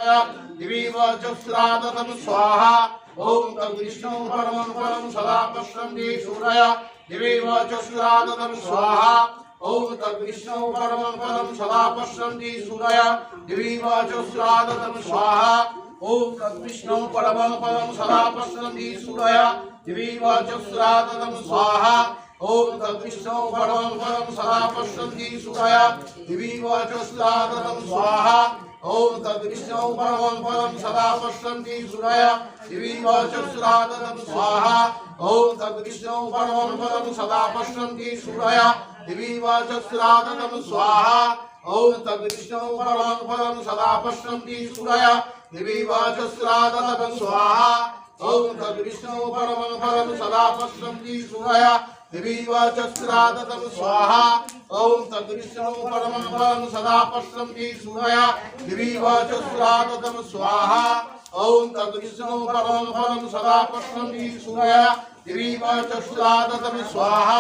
सूरया दिवि वचस्रादतं स्वाहा ओम तद्विष्णु परमं परं सदा पश्यन्ति सूरया दिवि वचस्रादतं स्वाहा ओम तद्विष्णु परमं परं सदा पश्यन्ति सूरया दिवि वचस्रादतं स्वाहा ओम तद्विष्णु परमं परं सदा पश्यन्ति सूरया दिवि वचस्रादतं स्वाहा ओम तद्विष्णु परमं परं सदा पश्यन्ति सूरया दिवि वचस्रादतं स्वाहा ओम तद्विष्णु परमं परं सदा पश्यन्ति सूरया दिवि वचस्रादतं स्वाहा ओम तद्विष्णु परमं परं सदा पश्यन्ति सूरया दिवि वचस्रादतं स्वाहा ओम तद्विष्णु परमं परं सदा पश्यन्ति सूरया दिवि वचस्रादतं स्वाहा ओम तद्विष्णु परमं परं सदा पश्यन्ति सूरया दिवि वचस्रादतं स्वाहा ओम तद्विष्णु परमं परं सदा पश्यन्ति सूरया दिवि वचस्रादतं स्वाहा ओम तद्विष्णु परमं परं सदा पश्यन्ति सूरया दिवि वचस्रादतं स्वाहा।